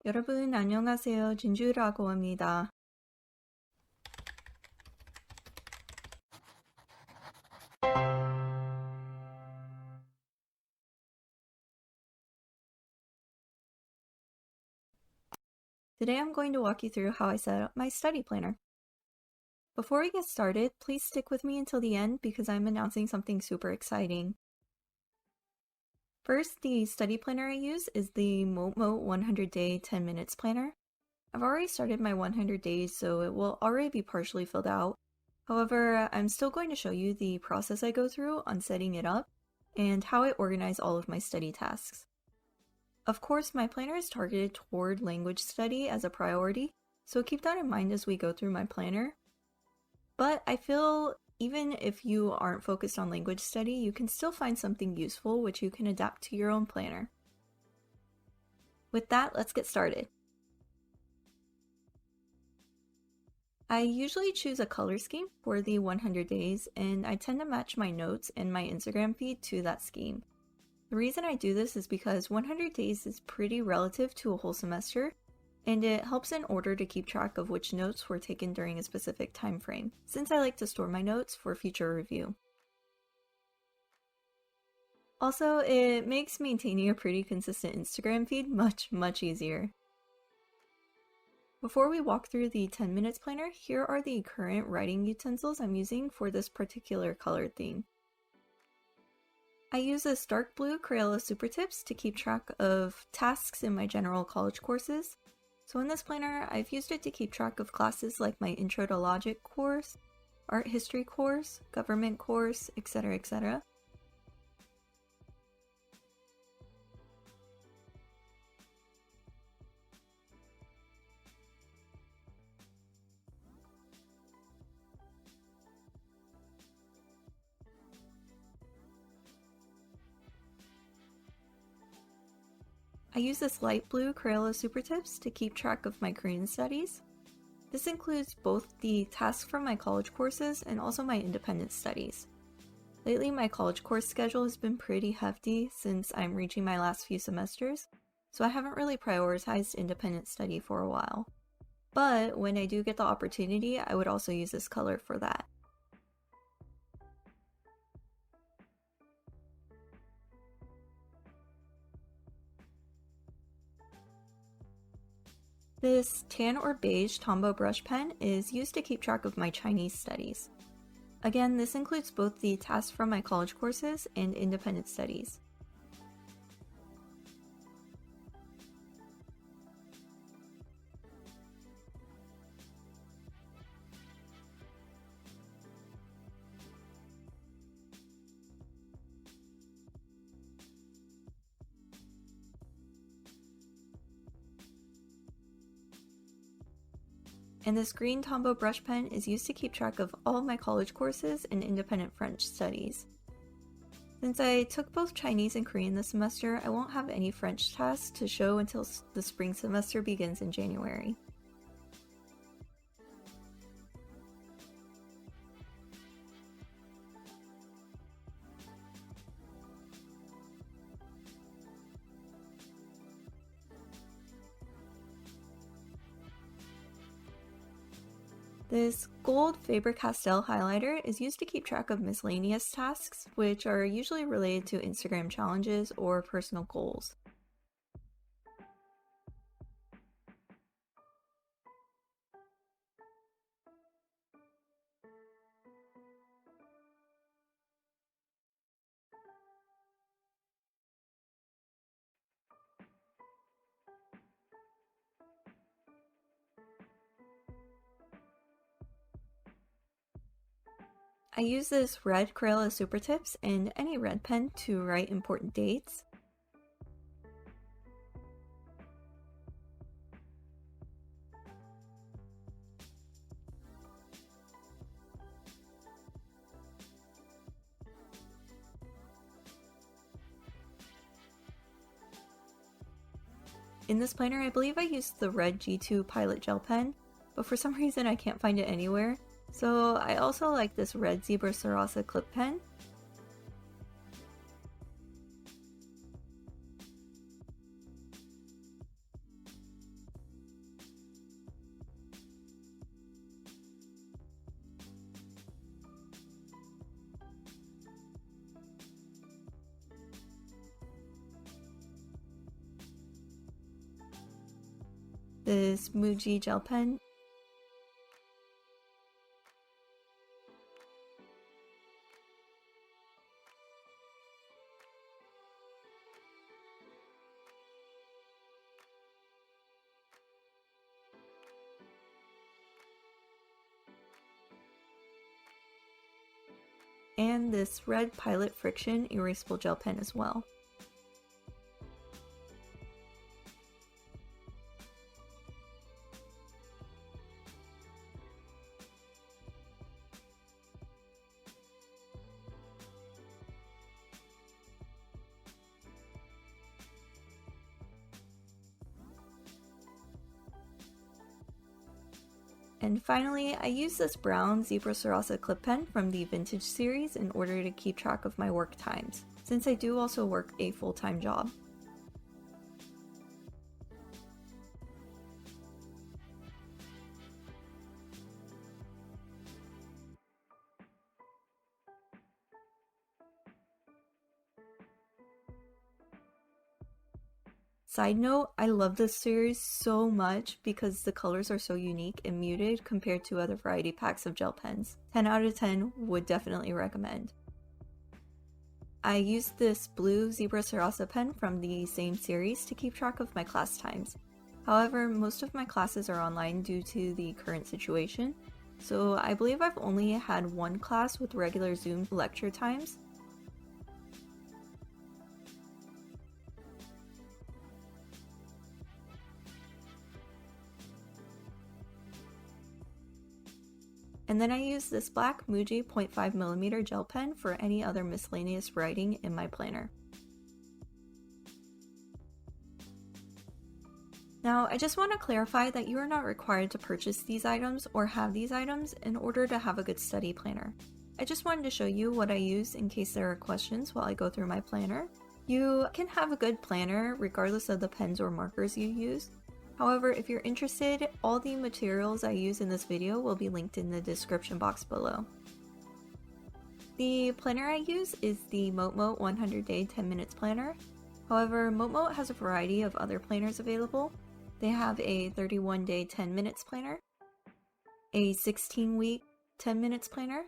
여러분 안녕하세요. 진주라고 합니다. Today I'm going to walk you through how I set up my study planner. Before we get started, please stick with me until the end because I'm announcing something super exciting. First, the study planner I use is the Motemote 100 Day 10 Minutes Planner. I've already started my 100 days, so it will already be partially filled out. However, I'm still going to show you the process I go through on setting it up and how I organize all of my study tasks. Of course, my planner is targeted toward language study as a priority, so keep that in mind as we go through my planner. But I feel even if you aren't focused on language study, you can still find something useful which you can adapt to your own planner. With that, let's get started. I usually choose a color scheme for the 100 days, and I tend to match my notes and my Instagram feed to that scheme. The reason I do this is because 100 days is pretty relative to a whole semester, and it helps in order to keep track of which notes were taken during a specific time frame, since I like to store my notes for future review. Also, it makes maintaining a pretty consistent Instagram feed much easier. Before we walk through the 10 minutes planner, here are the current writing utensils I'm using for this particular color theme. I use this dark blue Crayola Super Tips to keep track of tasks in my general college courses. So in this planner, I've used it to keep track of classes like my Intro to Logic course, Art History course, Government course, etc. etc. I use this light blue Crayola Super Tips to keep track of my Korean studies. This includes both the tasks from my college courses and also my independent studies. Lately, my college course schedule has been pretty hefty since I'm reaching my last few semesters, so I haven't really prioritized independent study for a while. But when I do get the opportunity, I would also use this color for that. This tan or beige Tombow brush pen is used to keep track of my Chinese studies. Again, this includes both the tasks from my college courses and independent studies. And this green Tombow brush pen is used to keep track of all of my college courses and independent French studies. Since I took both Chinese and Korean this semester, I won't have any French tasks to show until the spring semester begins in January. This gold Faber-Castell highlighter is used to keep track of miscellaneous tasks, which are usually related to Instagram challenges or personal goals. I use this red Crayola Super Tips and any red pen to write important dates. In this planner, I believe I used the red G2 Pilot Gel Pen, but for some reason I can't find it anywhere. So I also like this red Zebra Sarasa Clip Pen. this Muji gel pen. And this red Pilot Friction erasable gel pen as well. And finally, I use this brown Zebra Sarasa clip pen from the Vintage series in order to keep track of my work times, since I do also work a full-time job. Side note, I love this series so much because the colors are so unique and muted compared to other variety packs of gel pens. 10 out of 10 would definitely recommend. I used this blue Zebra Sarasa pen from the same series to keep track of my class times. However, most of my classes are online due to the current situation, so I believe I've only had one class with regular Zoom lecture times. And then I use this black Muji 0.5mm gel pen for any other miscellaneous writing in my planner. Now, I just want to clarify that you are not required to purchase these items or have these items in order to have a good study planner. I just wanted to show you what I use in case there are questions while I go through my planner. You can have a good planner regardless of the pens or markers you use. However, if you're interested, all the materials I use in this video will be linked in the description box below. The planner I use is the Motemote 100 Day 10 Minutes Planner. However, Motemote has a variety of other planners available. They have a 31 Day 10 Minutes Planner, a 16-week 10 Minutes Planner,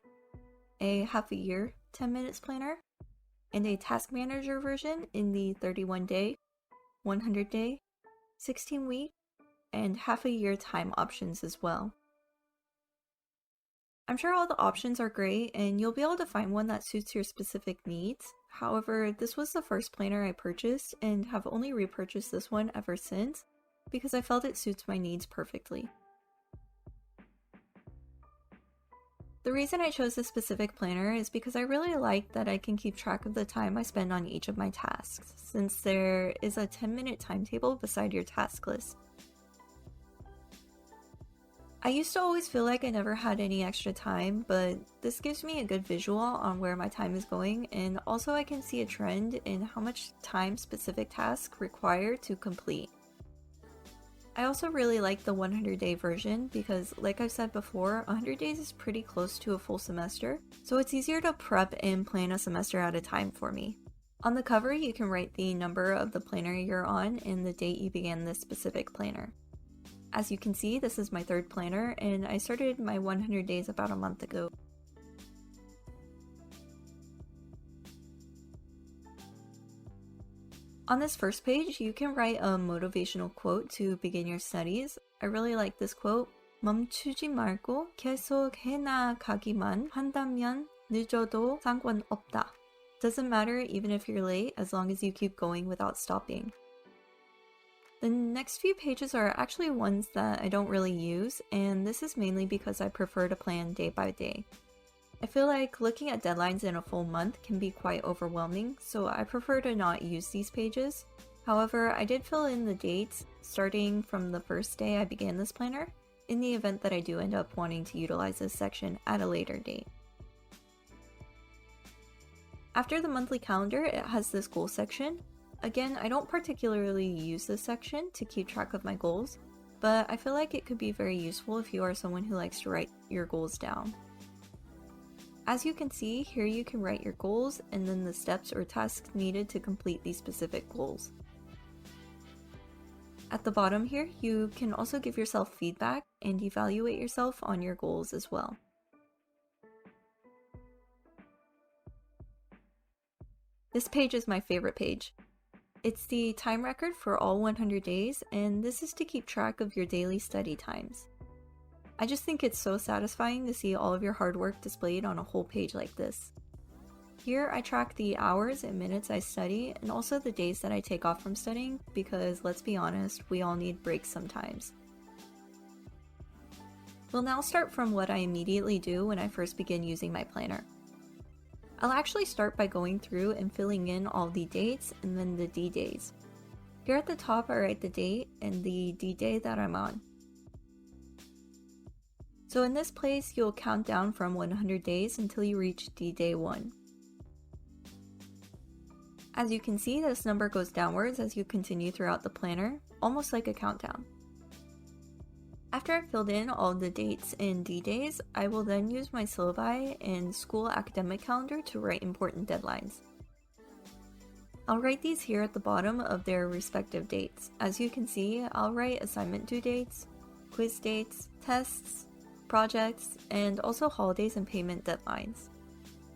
a half a year 10 Minutes Planner, and a Task Manager version in the 31 Day, 100 Day, 16-week, and half a year time options as well. I'm sure all the options are great and you'll be able to find one that suits your specific needs. However, this was the first planner I purchased and have only repurchased this one ever since because I felt it suits my needs perfectly. The reason I chose this specific planner is because I really like that I can keep track of the time I spend on each of my tasks, since there is a 10-minute timetable beside your task list. I used to always feel like I never had any extra time, but this gives me a good visual on where my time is going, and also I can see a trend in how much time specific tasks require to complete. I also really like the 100-day version because, like I've said before, 100 days is pretty close to a full semester, so it's easier to prep and plan a semester at a time for me. On the cover, you can write the number of the planner you're on and the date you began this specific planner. As you can see, this is my third planner, and I started my 100 days about a month ago. On this first page, you can write a motivational quote to begin your studies. I really like this quote. 멈추지 말고 계속 해나가기만 한다면 늦어도 상관없다. Doesn't matter even if you're late, as long as you keep going without stopping. The next few pages are actually ones that I don't really use, and this is mainly because I prefer to plan day by day. I feel like looking at deadlines in a full month can be quite overwhelming, so I prefer to not use these pages. However, I did fill in the dates starting from the first day I began this planner, in the event that I do end up wanting to utilize this section at a later date. After the monthly calendar, it has this goal section. Again, I don't particularly use this section to keep track of my goals, but I feel like it could be very useful if you are someone who likes to write your goals down. As you can see, here you can write your goals and then the steps or tasks needed to complete these specific goals. At the bottom here, you can also give yourself feedback and evaluate yourself on your goals as well. This page is my favorite page. It's the time record for all 100 days, and this is to keep track of your daily study times. I just think it's so satisfying to see all of your hard work displayed on a whole page like this. Here I track the hours and minutes I study and also the days that I take off from studying because, let's be honest, we all need breaks sometimes. We'll now start from what I immediately do when I first begin using my planner. I'll actually start by going through and filling in all the dates and then the D-days. Here at the top I write the date and the D-day that I'm on. So in this place you'll count down from 100 days until you reach D-day 1. As you can see, this number goes downwards as you continue throughout the planner, almost like a countdown. After I've filled in all the dates and D-days, I will then use my syllabi and school academic calendar to write important deadlines. I'll write these here at the bottom of their respective dates. As you can see, I'll write assignment due dates, quiz dates, tests, projects, and also holidays and payment deadlines.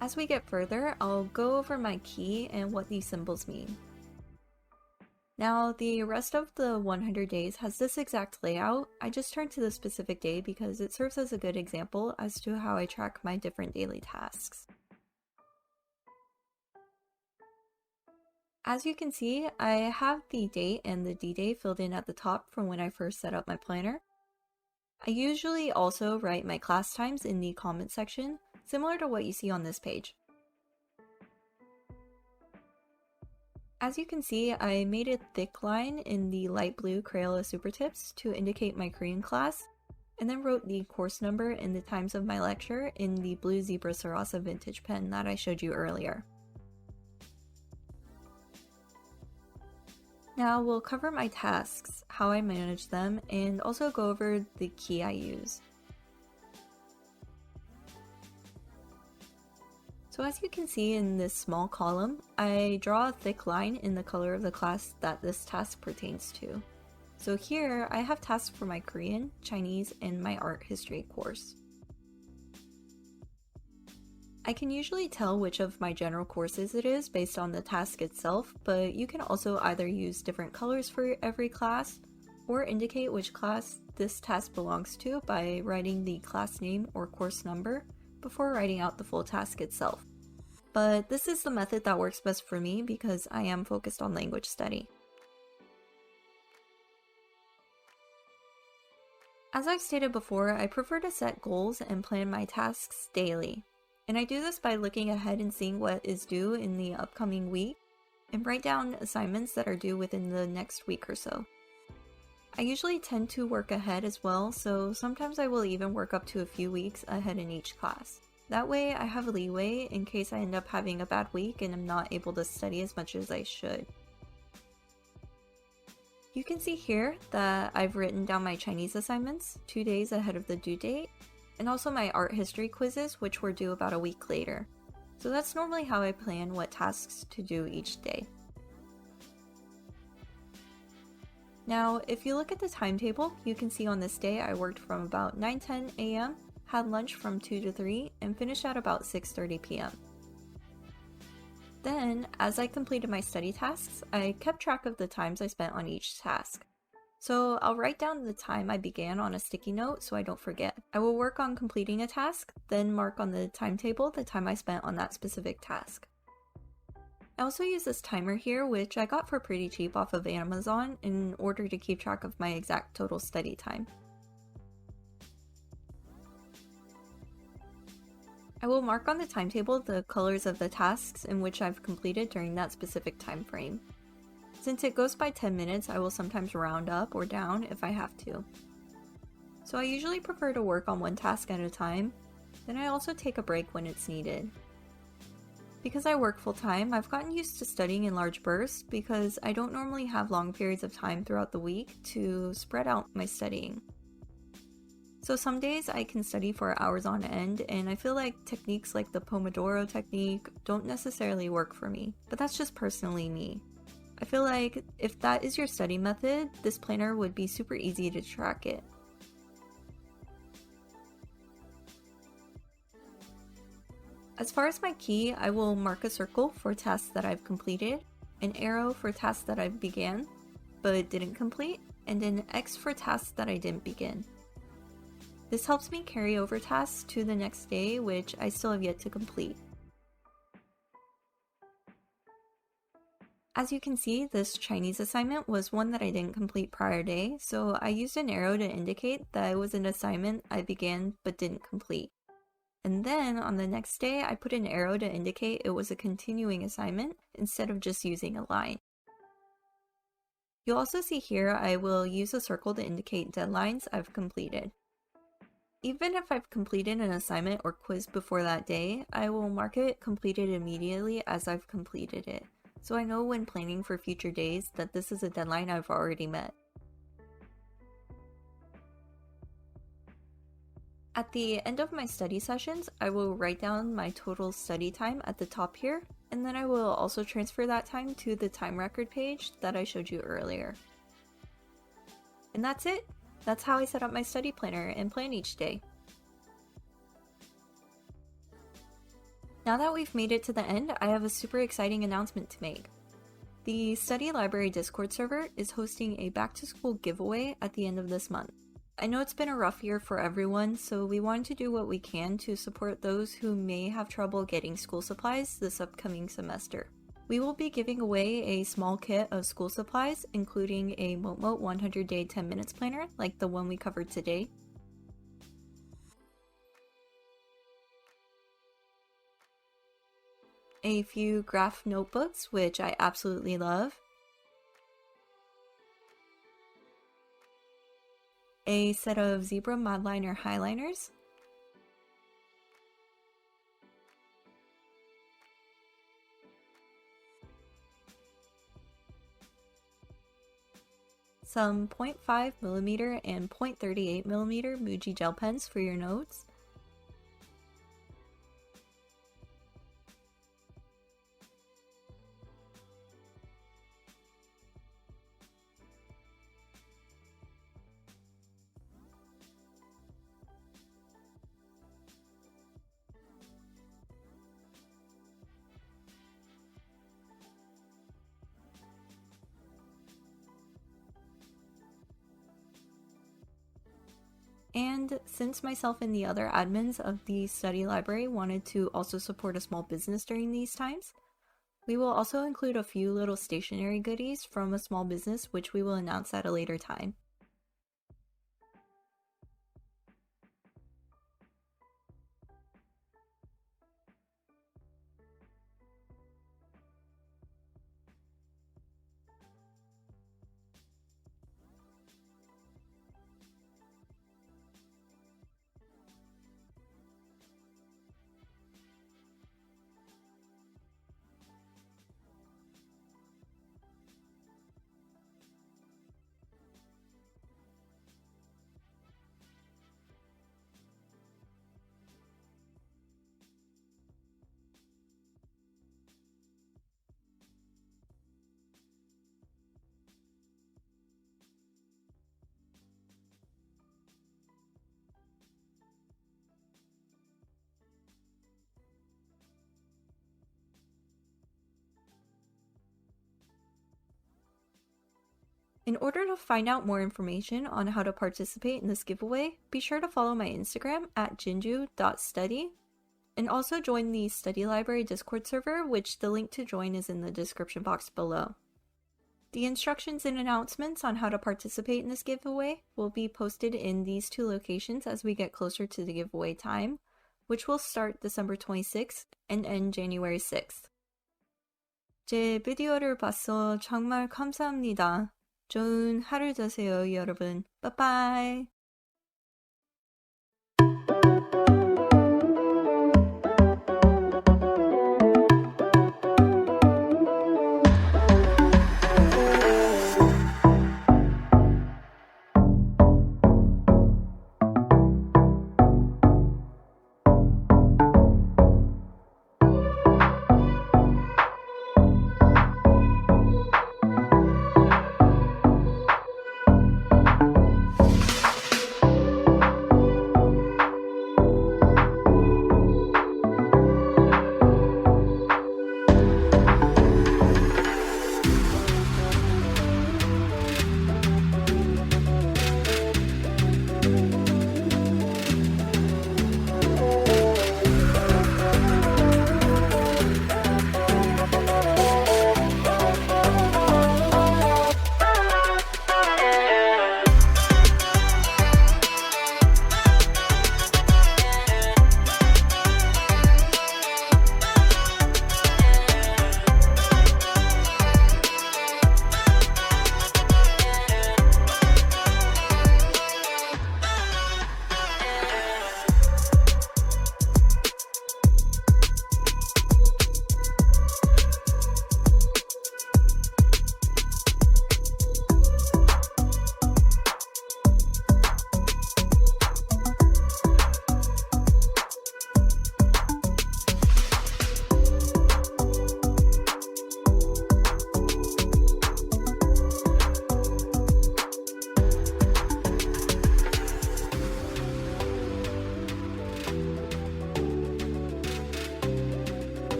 As we get further, I'll go over my key and what these symbols mean. Now, the rest of the 100 days has this exact layout. I just turned to the specific day because it serves as a good example as to how I track my different daily tasks. As you can see, I have the date and the D-day filled in at the top from when I first set up my planner. I usually also write my class times in the comment section, similar to what you see on this page. As you can see, I made a thick line in the light blue Crayola Super Tips to indicate my Korean class, and then wrote the course number and the times of my lecture in the blue Zebra Sarasa vintage pen that I showed you earlier. Now we'll cover my tasks, how I manage them, and also go over the key I use. So as you can see in this small column, I draw a thick line in the color of the class that this task pertains to. So here I have tasks for my Korean, Chinese, and my art history course. I can usually tell which of my general courses it is based on the task itself, but you can also either use different colors for every class or indicate which class this task belongs to by writing the class name or course number before writing out the full task itself. But this is the method that works best for me because I am focused on language study. As I've stated before, I prefer to set goals and plan my tasks daily. And I do this by looking ahead and seeing what is due in the upcoming week, and write down assignments that are due within the next week or so. I usually tend to work ahead as well, so sometimes I will even work up to a few weeks ahead in each class. That way I have leeway in case I end up having a bad week and I'm not able to study as much as I should. You can see here that I've written down my Chinese assignments 2 days ahead of the due date, and also my art history quizzes, which were due about a week later. So that's normally how I plan what tasks to do each day. Now, if you look at the timetable, you can see on this day I worked from about 9:10 a.m., had lunch from 2 to 3, and finished at about 6:30 p.m. Then, as I completed my study tasks, I kept track of the times I spent on each task. So I'll write down the time I began on a sticky note so I don't forget. I will work on completing a task, then mark on the timetable the time I spent on that specific task. I also use this timer here, which I got for pretty cheap off of Amazon in order to keep track of my exact total study time. I will mark on the timetable the colors of the tasks in which I've completed during that specific time frame. Since it goes by 10 minutes, I will sometimes round up or down if I have to. So I usually prefer to work on one task at a time, then I also take a break when it's needed. Because I work full-time, I've gotten used to studying in large bursts because I don't normally have long periods of time throughout the week to spread out my studying. So some days I can study for hours on end, and I feel like techniques like the Pomodoro technique don't necessarily work for me, but that's just personally me. I feel like if that is your study method, this planner would be super easy to track it. As far as my key, I will mark a circle for tasks that I've completed, an arrow for tasks that I've began but didn't complete, and an X for tasks that I didn't begin. This helps me carry over tasks to the next day, which I still have yet to complete. As you can see, this Chinese assignment was one that I didn't complete prior day, so I used an arrow to indicate that it was an assignment I began but didn't complete. And then on the next day, I put an arrow to indicate it was a continuing assignment instead of just using a line. You'll also see here I will use a circle to indicate deadlines I've completed. Even if I've completed an assignment or quiz before that day, I will mark it completed immediately as I've completed it, so I know when planning for future days that this is a deadline I've already met. At the end of my study sessions, I will write down my total study time at the top here, and then I will also transfer that time to the time record page that I showed you earlier. And that's it! That's how I set up my study planner and plan each day. Now that we've made it to the end, I have a super exciting announcement to make. The Study Library Discord server is hosting a back-to-school giveaway at the end of this month. I know it's been a rough year for everyone, so we wanted to do what we can to support those who may have trouble getting school supplies this upcoming semester. We will be giving away a small kit of school supplies, including a Motemote 100-day 10 minutes planner, like the one we covered today, a few graph notebooks, which I absolutely love, a set of zebra modliner highliners, some 0.5mm and 0.38mm Muji gel pens for your notes, and since myself and the other admins of the study library wanted to also support a small business during these times, we will also include a few little stationery goodies from a small business which we will announce at a later time. In order to find out more information on how to participate in this giveaway, be sure to follow my Instagram at jinju.study, and also join the Study Library Discord server, which the link to join is in the description box below. The instructions and announcements on how to participate in this giveaway will be posted in these two locations as we get closer to the giveaway time, which will start December 26th and end January 6th. 제 비디오를 봐서 정말 감사합니다. 좋은 하루 되세요, 여러분. 빠빠이.